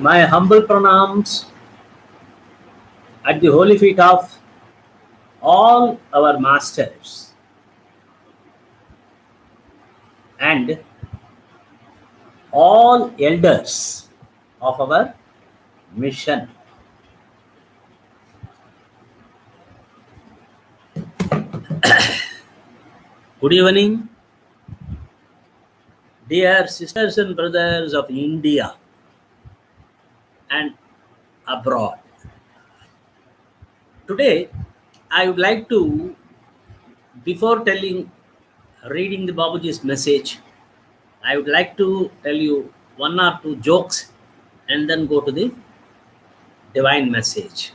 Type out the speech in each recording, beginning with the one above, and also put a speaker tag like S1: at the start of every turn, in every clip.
S1: My humble pranams at the holy feet of all our masters and all elders of our mission. Good evening, dear sisters and brothers of India and abroad. Today, I would like to, before reading the Babuji's message, I would like to tell you one or two jokes and then go to the divine message.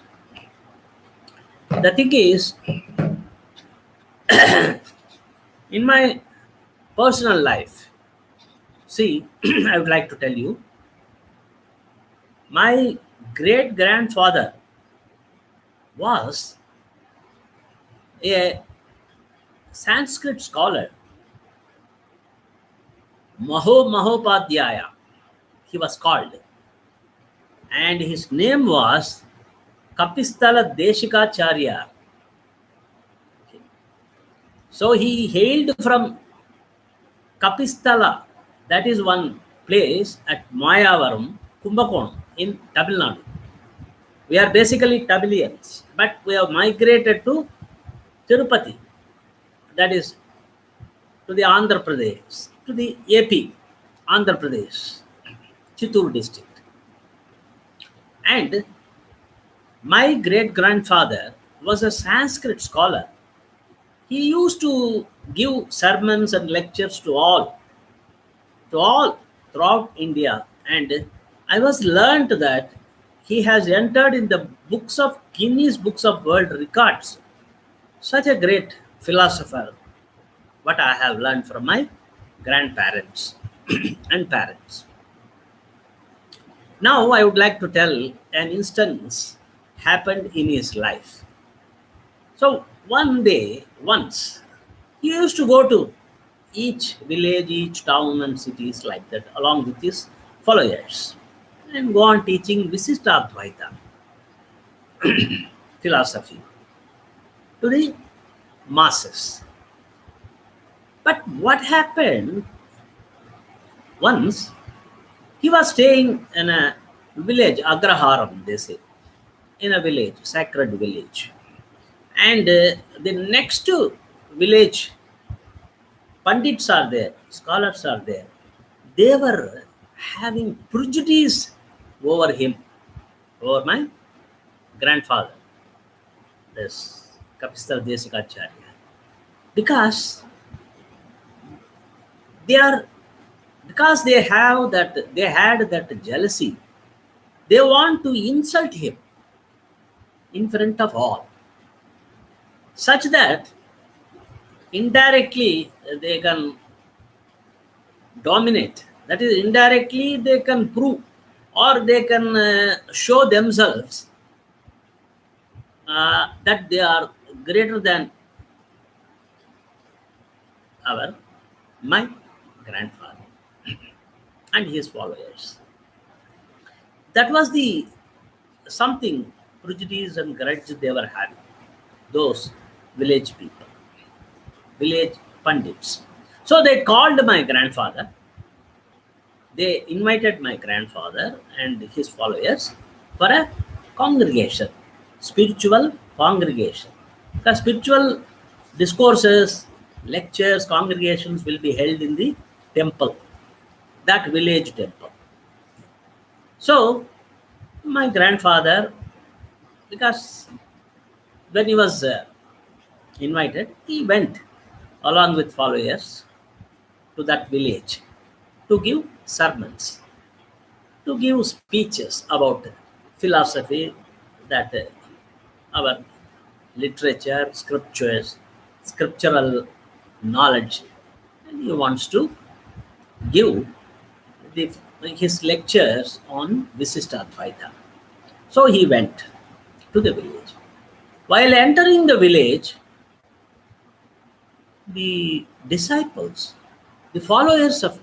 S1: The thing is, in my personal life, see, I would like to tell you, my great grandfather was a Sanskrit scholar, Mahopadhyaya, he was called, and his name was Kapisthala Deshikacharya. So he hailed from Kapisthala, that is one place at Mayavaram, Kumbakonam in Tamil Nadu. We are basically Tamilians, but we have migrated to Tirupati, that is to the Andhra Pradesh, to the AP, Andhra Pradesh, Chittoor district. And my great grandfather was a Sanskrit scholar. He used to give sermons and lectures to all throughout India. And I was learned that he has entered in the books of Guinness Books of World Records. Such a great philosopher, what I have learned from my grandparents and parents. Now I would like to tell an instance happened in his life. So once, he used to go to each village, each town and cities like that along with his followers and go on teaching Visishtadvaita philosophy to the masses. But what happened once, he was staying in a village, Agraharam, they say, in a village, sacred village. And the next village, Pandits are there, scholars are there. They were having prejudice over him, over my grandfather, this Kapisthala Desikacharya. Because they had that jealousy, they want to insult him in front of all, such that indirectly they can dominate. That is, indirectly they can prove or they can show themselves that they are greater than my grandfather and his followers. That was the something prejudice and grudge they were having, those village people, village pandits. So they called my grandfather. They invited my grandfather and his followers for a congregation, spiritual congregation. Because spiritual discourses, lectures, congregations will be held in the temple, that village temple. So my grandfather, because when he was invited, he went along with followers to that village to give sermons, to give speeches about philosophy, that our literature, scriptures, scriptural knowledge. And he wants to give his lectures on Visishtadvaita. So he went to the village. While entering the village, the disciples, the followers of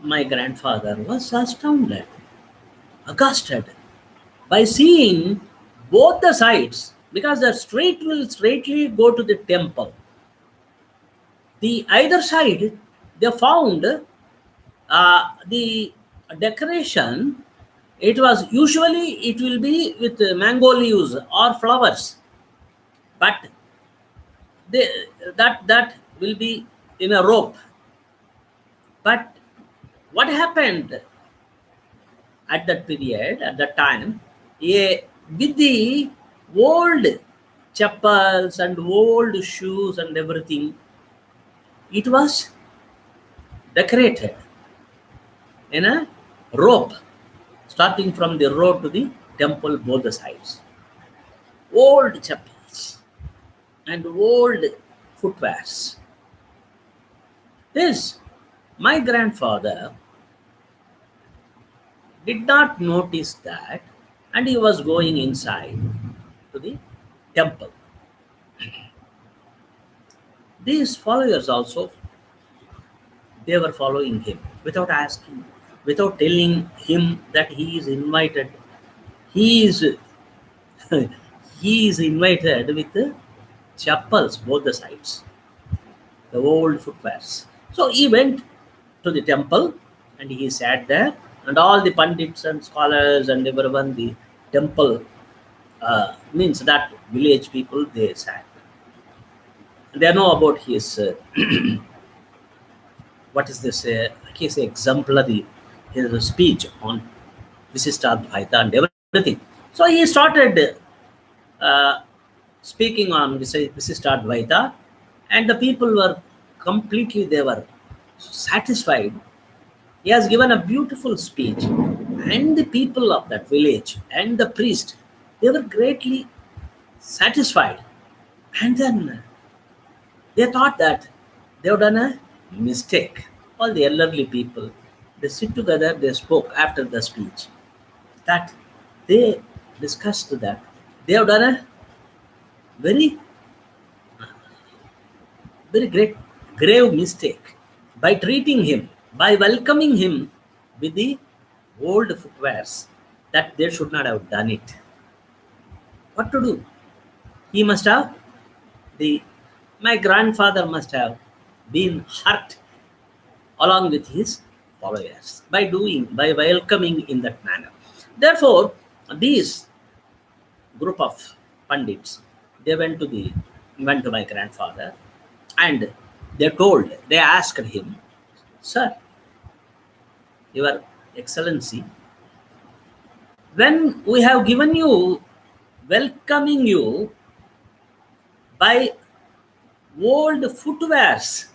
S1: My grandfather was astounded, aghast by seeing both the sides, because the street will straightly go to the temple. The either side, they found the decoration. It was usually it will be with mango leaves or flowers, but they, that will be in a rope. But what happened at that period, at that time, with the old chappals and old shoes and everything, it was decorated in a rope, starting from the road to the temple, both the sides. Old chappals and old footwears. This, my grandfather did not notice that, and he was going inside to the temple. These followers also, they were following him without asking, without telling him that he is invited. He is he is invited with the chapels, both the sides, the old footwears. So he went to the temple and he sat there, and all the pandits and scholars and everyone, the temple means that village people, they sat. They know about his what is this? His exemplary, his speech on Visishtadvaita and everything. So he started uh, speaking on Visishtadvaita, and the people were completely, they were satisfied. He has given a beautiful speech, and the people of that village and the priest, they were greatly satisfied. And then they thought that they have done a mistake. All the elderly people, they sit together, they spoke after the speech. That they discussed that they have done a very, very great, grave mistake by treating him, by welcoming him with the old footwears, that they should not have done it. What to do? He must have, the my grandfather must have been hurt along with his followers by welcoming in that manner. Therefore, these group of pandits, they went to my grandfather, and they asked him, "Sir, your excellency, when we have given you, welcoming you by old footwears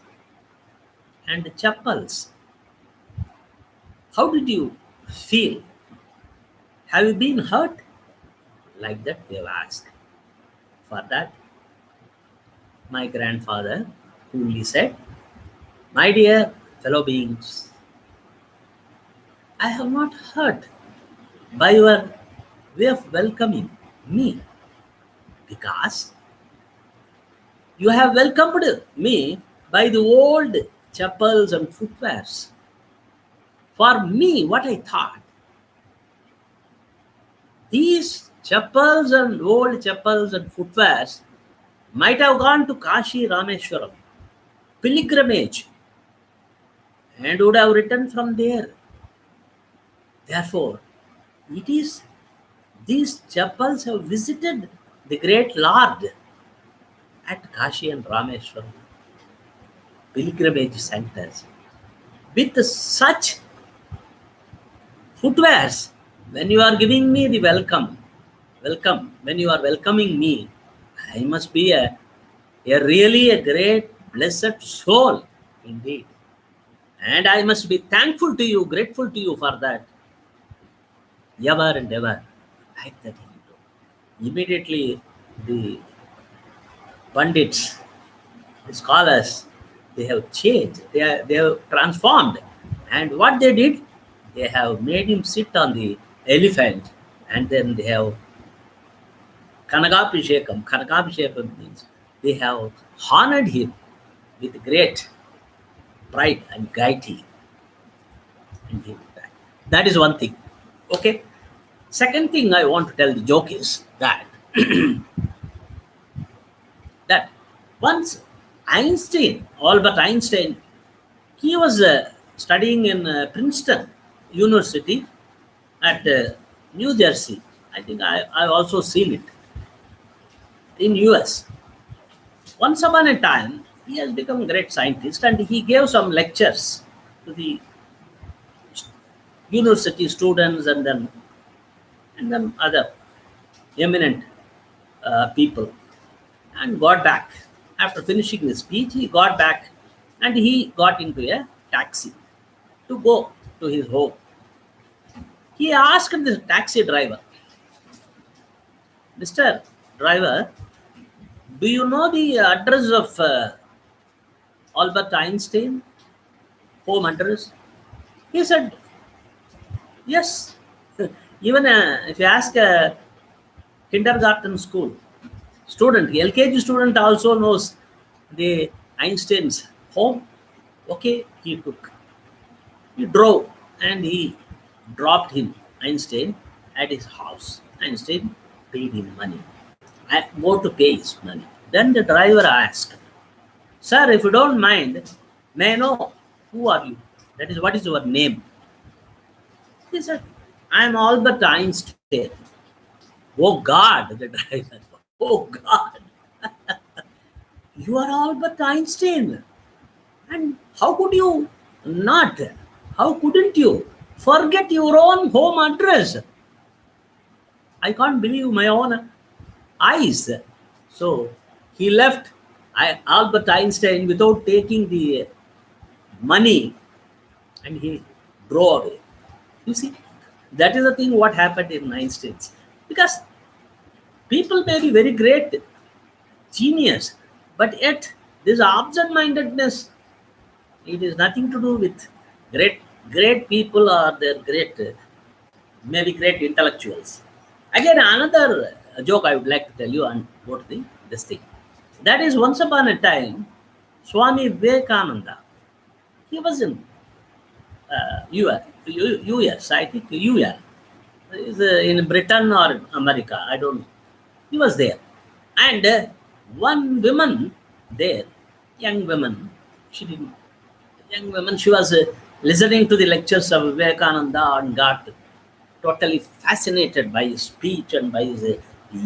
S1: and chapels, how did you feel? Have you been hurt?" Like that they've asked. For that, my grandfather coolly said, "My dear fellow beings, I have not hurt by your way of welcoming me, because you have welcomed me by the old chapels and footwears. For me, what I thought, these chapels and old chapels and footwears might have gone to Kashi Rameshwaram pilgrimage and would have returned from there. Therefore, it is these chapels have visited the great Lord at Kashi and Rameshwaram pilgrimage centers with such footwears. When you are giving me the welcome, when you are welcoming me, I must be a really a great blessed soul indeed. And I must be thankful to you, grateful to you for that, ever and ever." Like that. Immediately, the pundits, the scholars, they have changed, they have transformed. And what they did, they have made him sit on the elephant, and then they have Kanagabhishekam. Kanagabhishekam means they have honored him with great pride and gaiety. and he went back. That is one thing. Okay. Second thing I want to tell the joke is that that once Albert Einstein, he was studying in Princeton University at New Jersey. I think I also seen it in US. Once upon a time, he has become a great scientist and he gave some lectures to the university students and then other eminent people, and got back. After finishing the speech, he got back and he got into a taxi to go to his home. He asked the taxi driver, Mr. Driver, do you know the address of Albert Einstein home address? He said, yes. Even if you ask a kindergarten school student, LKG student also knows the Einstein's home. Okay, he drove and he dropped him, Einstein, at his house. Einstein paid him money. I go to pay his money. Then the driver asked, sir, if you don't mind, may I know who are you? That is, what is your name? He said, I am Albert Einstein. Oh God, the driver. Oh God. You are Albert Einstein. And how could you not? How couldn't you forget your own home address? I can't believe my own eyes. So he left Albert Einstein without taking the money and he drove away. You see, that is the thing what happened in Einstein's. Because people may be very great genius, but yet this absent-mindedness, it is nothing to do with great people or their maybe great intellectuals. Again, another joke I would like to tell you and go to this thing. That is, once upon a time, Swami Vivekananda, he was in US, I think US. Is in Britain or America, I don't know. He was there. And one woman there, young woman, she was listening to the lectures of Vivekananda and got totally fascinated by his speech and by his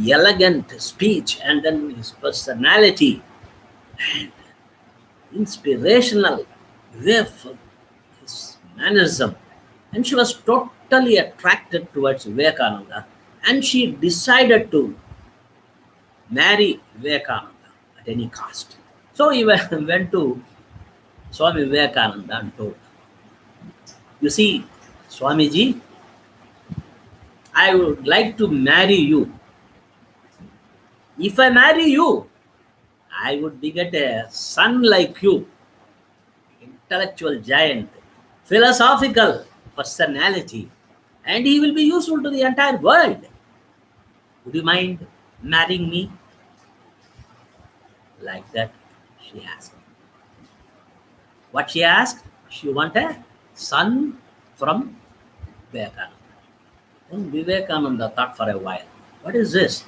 S1: elegant speech and then his personality and inspirational way of his mannerism. And she was totally attracted towards Vivekananda and she decided to marry Vivekananda at any cost. So he went to Swami Vivekananda and told, you see, Swamiji, I would like to marry you. If I marry you, I would beget a son like you, intellectual giant, philosophical personality, and he will be useful to the entire world. Would you mind marrying me? Like that, she asked. What she asked? She wanted a son from Vivekananda. Then Vivekananda thought for a while, what is this?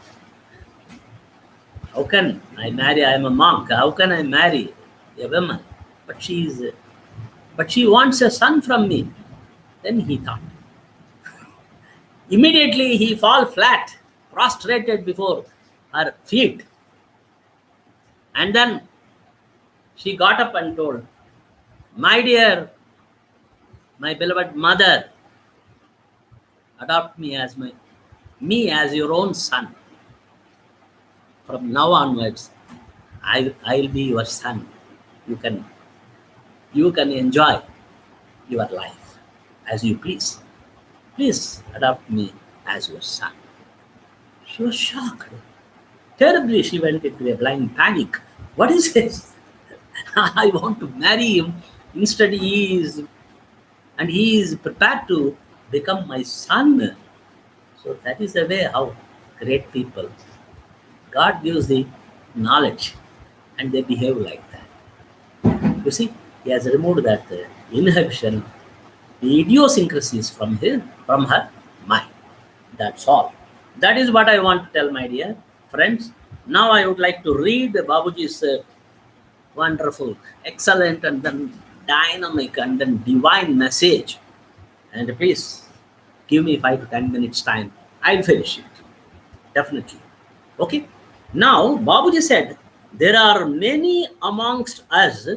S1: How can I marry? I am a monk. How can I marry a woman? But she wants a son from me. Then he thought. Immediately he fall flat, prostrated before her feet. And then she got up and told, my dear, my beloved mother, adopt me as your own son. From now onwards, I'll be your son. You can enjoy your life as you please. Please adopt me as your son. She was shocked. Terribly, she went into a blind panic. What is this? I want to marry him. Instead, he is prepared to become my son. So that is the way how great people, God gives the knowledge and they behave like that. You see, he has removed that inhibition the idiosyncrasies from her mind. That's all. That is what I want to tell, my dear friends. Now I would like to read Babuji's wonderful, excellent, and then dynamic and then divine message. And please give me 5 to 10 minutes time. I'll finish it. Definitely. Okay. Now, Babuji said, there are many amongst us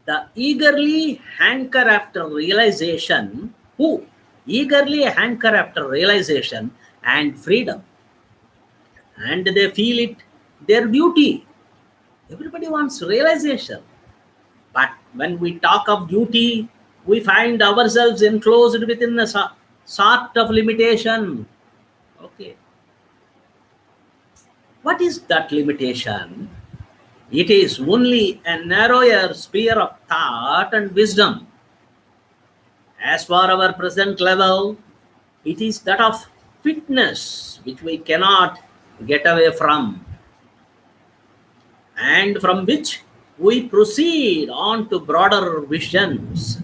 S1: the eagerly hanker after realization, who eagerly hanker after realization and freedom, and they feel it their duty. Everybody wants realization, but when we talk of duty, we find ourselves enclosed within a sort of limitation. Okay, what is that limitation? It is only a narrower sphere of thought and wisdom. As for our present level, it is that of fitness which we cannot get away from, and from which we proceed on to broader visions.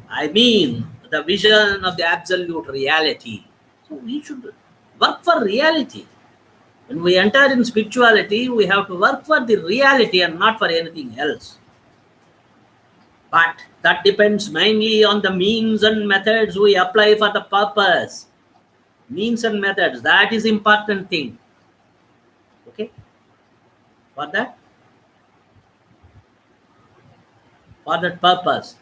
S1: I mean, the vision of the absolute reality. So we should work for reality. When we enter in spirituality, we have to work for the reality and not for anything else. But that depends mainly on the means and methods we apply for the purpose. Means and methods, that is important thing. Okay? For that purpose.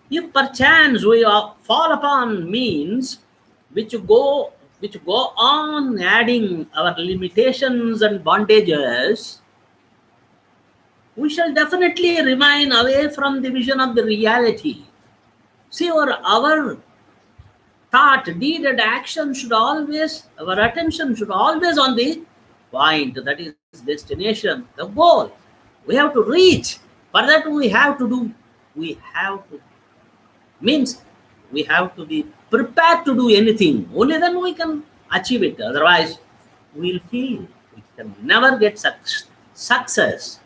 S1: If perchance we fall upon means which go on adding our limitations and bondages, we shall definitely remain away from the vision of the reality. See, our thought, deed, and action should always, our attention should always on the point, that is destination, the goal. We have to reach. For that we have to means we have to be prepared to do anything. Only then we can achieve it. Otherwise, we'll feel we can never get success.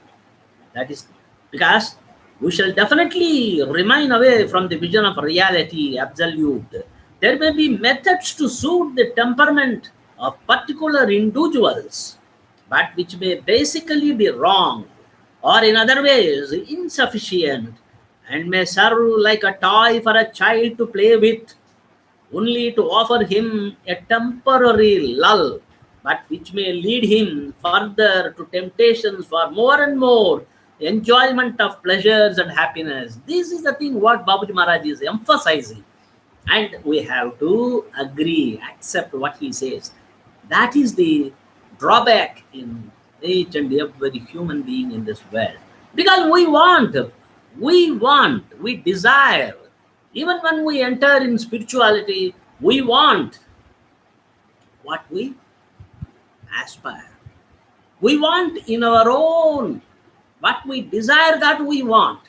S1: That is because we shall definitely remain away from the vision of reality, absolute. There may be methods to suit the temperament of particular individuals, but which may basically be wrong, or in other ways insufficient, and may serve like a toy for a child to play with, only to offer him a temporary lull, but which may lead him further to temptations for more and more enjoyment of pleasures and happiness. This is the thing what Babuji Maharaj is emphasizing. And we have to agree, accept what he says. That is the drawback in each and every human being in this world. Because we desire. Even when we enter in spirituality, we want what we aspire. We want in our own, what we desire, that we want.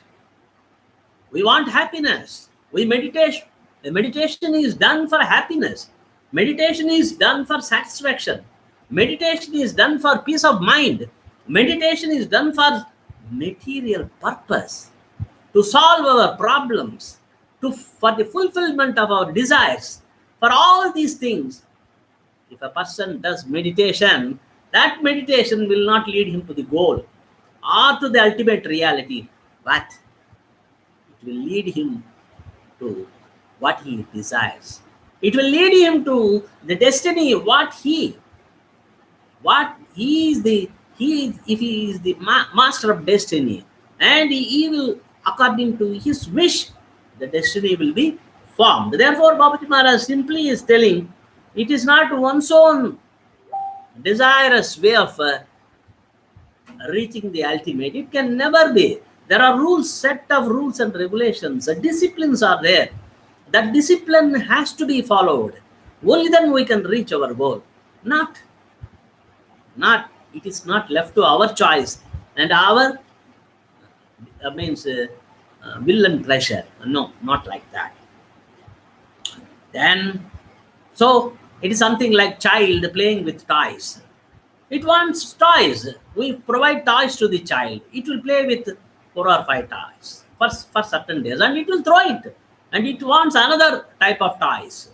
S1: We want happiness. We meditate. The meditation is done for happiness. Meditation is done for satisfaction. Meditation is done for peace of mind. Meditation is done for material purpose, to solve our problems, for the fulfillment of our desires. For all these things, if a person does meditation, that meditation will not lead him to the goal or to the ultimate reality, but it will lead him to what he desires. It will lead him to the destiny, if he is the master of destiny, and he will, according to his wish, the destiny will be formed. Therefore, Babuji Maharaj simply is telling, it is not one's own desirous way of reaching the ultimate. It can never be. There are rules, set of rules and regulations. The disciplines are there. That discipline has to be followed. Only then we can reach our goal. It is not left to our choice and our will and pleasure. No, not like that. Then, so it is something like child playing with toys. It wants toys. We provide toys to the child. It will play with 4 or 5 toys for certain days, and it will throw it. and it wants another type of toys.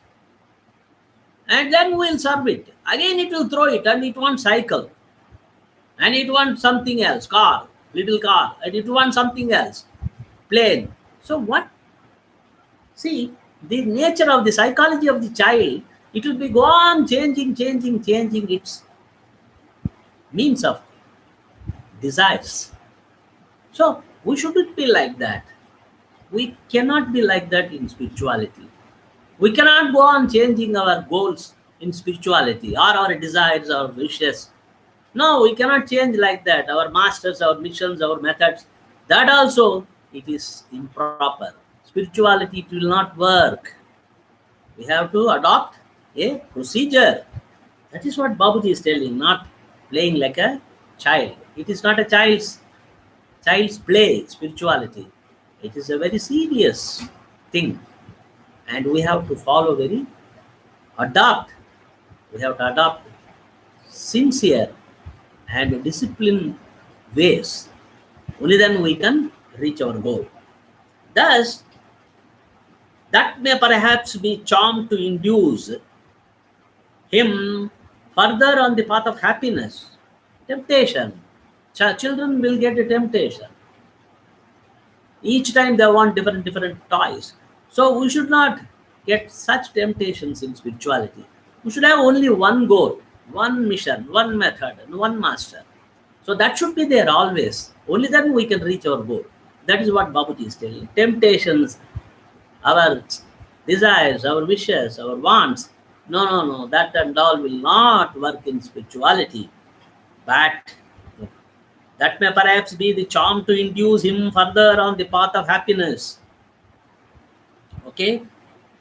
S1: And then we'll serve it. Again it will throw it and it wants cycle. And it wants something else, car, little car, and it wants something else, plane. So what? See, the nature of the psychology of the child, it will be go on changing its means of desires. So we shouldn't be like that. We cannot be like that in spirituality. We cannot go on changing our goals in spirituality or our desires, our wishes. No, we cannot change like that. Our masters, our missions, our methods, that also it is improper. Spirituality, it will not work. We have to adopt a procedure. That is what Babuji is telling, not playing like a child. It is not a child's play, spirituality. It is a very serious thing. And we have to follow adopt. We have to adopt sincere and disciplined ways. Only then we can reach our goal. Thus, that may perhaps be charm to induce him further on the path of happiness. Temptation. Children will get a temptation. Each time they want different toys. So we should not get such temptations in spirituality. We should have only one goal, one mission, one method, and one master. So that should be there always. Only then we can reach our goal. That is what Babuji is telling. Temptations, our desires, our wishes, our wants. No. That and all will not work in spirituality. But that may perhaps be the charm to induce him further on the path of happiness. Okay?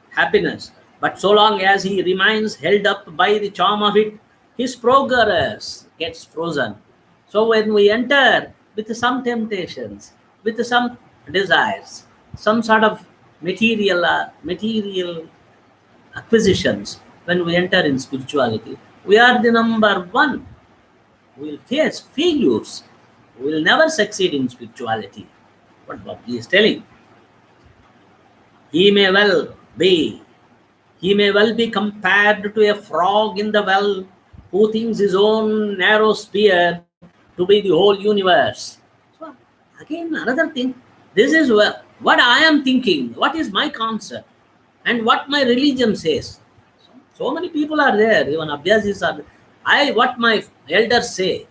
S1: Happiness. But so long as he remains held up by the charm of it, his progress gets frozen. So when we enter with some temptations, with some desires, some sort of material acquisitions, when we enter in spirituality, we are the number one. We will face failures. We will never succeed in spirituality. What Babuji is telling. He may well be compared to a frog in the well who thinks his own narrow sphere to be the whole universe. So again, another thing. This is what I am thinking. What is my concept? And what my religion says. So many people are there. Even Abhyasis are there. What my elders say.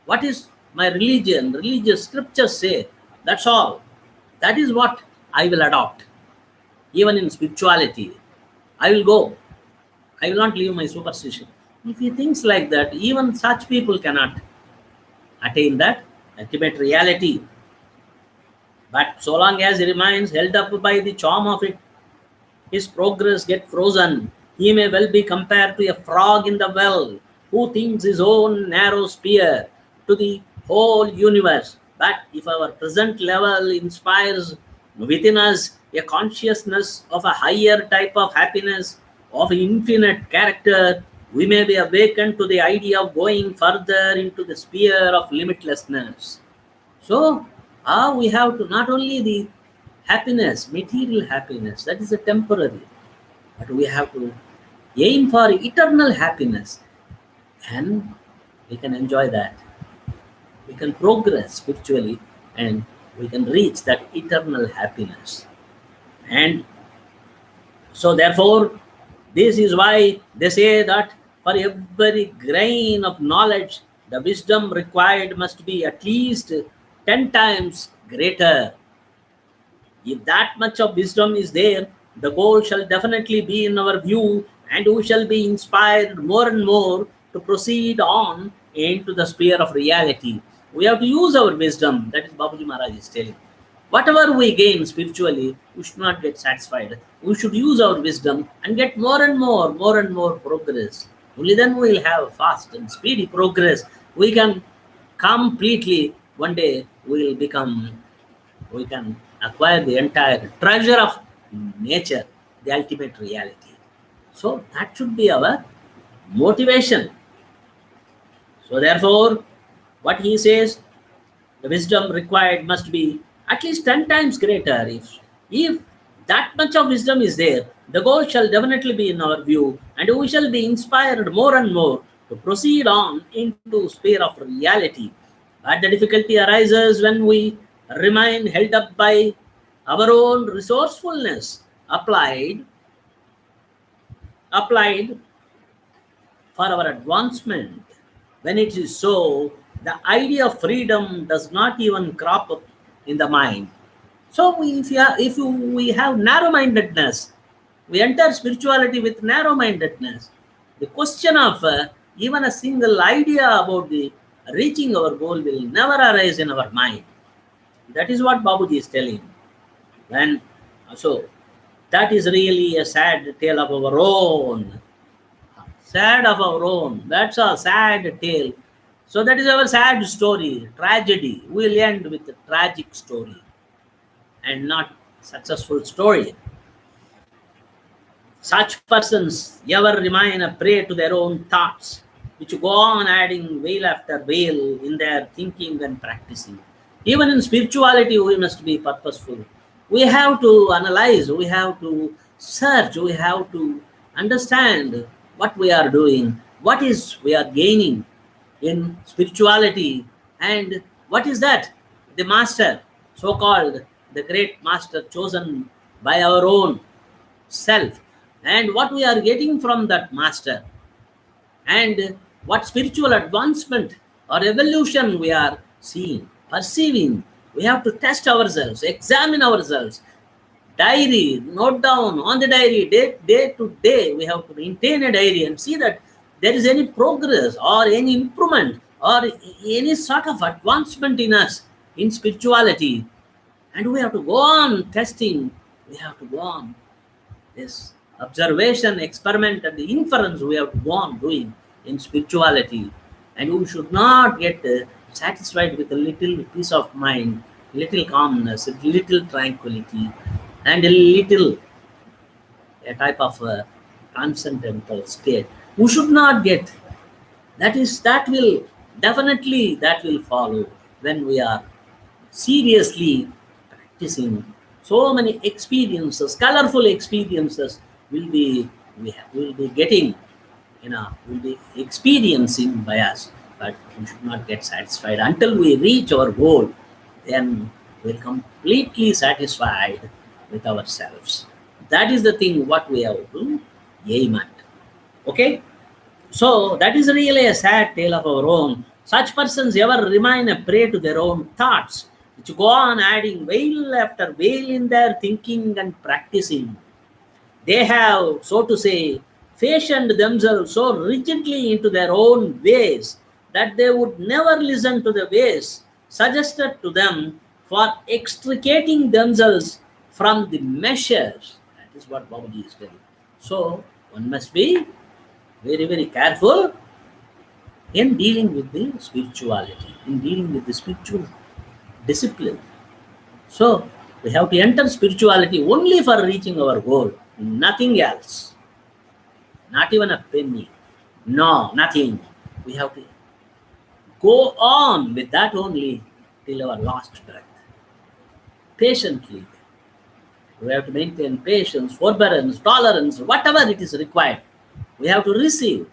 S1: What is my religion? Religious scriptures say. That's all. That is what I will adopt. Even in spirituality, I will go. I will not leave my superstition. If he thinks like that, even such people cannot attain that ultimate reality. But so long as he remains held up by the charm of it, his progress gets frozen. He may well be compared to a frog in the well who thinks his own narrow sphere to the whole universe. But if our present level inspires within us a consciousness of a higher type of happiness, of infinite character, we may be awakened to the idea of going further into the sphere of limitlessness. So, we have to not only the happiness, material happiness, that is a temporary, but we have to aim for eternal happiness, and we can enjoy that. We can progress spiritually and we can reach that eternal happiness. And so therefore, this is why they say that for every grain of knowledge, the wisdom required must be at least 10 times greater. If that much of wisdom is there, the goal shall definitely be in our view, and we shall be inspired more and more to proceed on into the sphere of reality. We have to use our wisdom. That is Babuji Maharaj is telling. Whatever we gain spiritually, we should not get satisfied. We should use our wisdom and get more and more progress. Only then we will have fast and speedy progress. We can completely, one day, we can acquire the entire treasure of nature, the ultimate reality. So that should be our motivation. So therefore, what he says, the wisdom required must be at least 10 times greater. If that much of wisdom is there, the goal shall definitely be in our view, and we shall be inspired more and more to proceed on into sphere of reality. But the difficulty arises when we remain held up by our own resourcefulness applied for our advancement. When it is so, the idea of freedom does not even crop up in the mind. So, we have narrow mindedness, we enter spirituality with narrow mindedness. The question of even a single idea about the reaching our goal will never arise in our mind. That is what Babuji is telling. When so, that is really a sad tale of our own. Sad of our own. That's a sad tale. So that is our sad story, tragedy. We'll end with a tragic story and not successful story. Such persons ever remain a prey to their own thoughts, which go on adding veil after veil in their thinking and practicing. Even in spirituality, we must be purposeful. We have to analyze, we have to search, we have to understand what we are doing, what is we are gaining in spirituality, and what is that? The master, so called the great master chosen by our own self, and what we are getting from that master, and what spiritual advancement or evolution we are seeing, perceiving. We have to test ourselves, examine ourselves, diary, note down on the diary, day to day. We have to maintain a diary and see that there is any progress or any improvement or any sort of advancement in us in spirituality. And we have to go on testing, we have to go on this observation, experiment, and the inference we have to go on doing in spirituality. And we should not get satisfied with a little peace of mind, little calmness, a little tranquility, and a little a type of transcendental state. We should not get that will definitely that will follow when we are seriously practicing. So many experiences, colorful experiences will be getting, will be experiencing by us. But we should not get satisfied until we reach our goal. Then we're completely satisfied with ourselves. That is the thing what we have to aim at. Okay. So that is really a sad tale of our own. Such persons ever remain a prey to their own thoughts, which go on adding veil after veil in their thinking and practicing. They have, so to say, fashioned themselves so rigidly into their own ways that they would never listen to the ways suggested to them for extricating themselves from the measures. That is what Babaji is telling. So one must be very, very careful in dealing with the spirituality, in dealing with the spiritual discipline. So we have to enter spirituality only for reaching our goal, nothing else, not even a penny, no, nothing. We have to go on with that only till our last breath. Patiently, we have to maintain patience, forbearance, tolerance, whatever it is required. We have to receive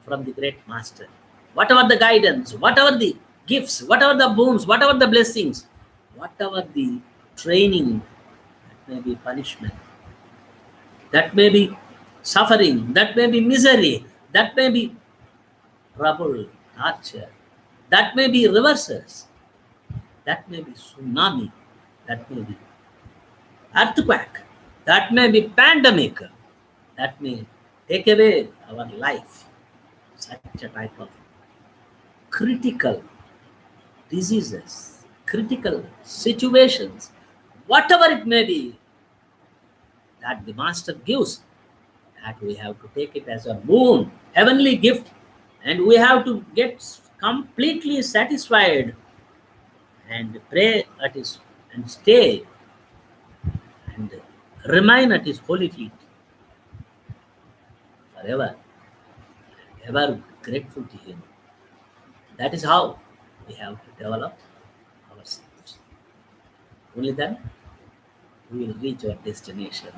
S1: from the great master. Whatever the guidance, whatever the gifts, whatever the boons, whatever the blessings, whatever the training, that may be punishment, that may be suffering, that may be misery, that may be trouble, torture, that may be reverses, that may be tsunami, that may be earthquake, that may be pandemic, that may take away our life. Such a type of critical diseases, critical situations, whatever it may be, that the master gives, that we have to take it as a boon, heavenly gift, and we have to get completely satisfied and pray at his and stay and remain at his holy feet forever, ever grateful to him. That is how we have to develop ourselves. Only then we will reach our destination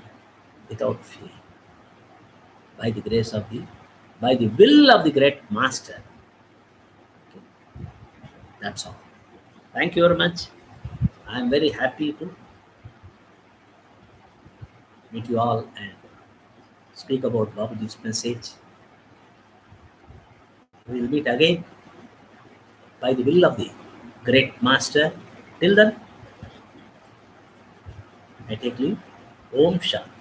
S1: without fear. By the grace of by the will of the great master. Okay, that's all. Thank you very much. I am very happy to meet you all and speak about Babuji's message. We will meet again by the will of the great master. Till then, I take leave. Om Shanti.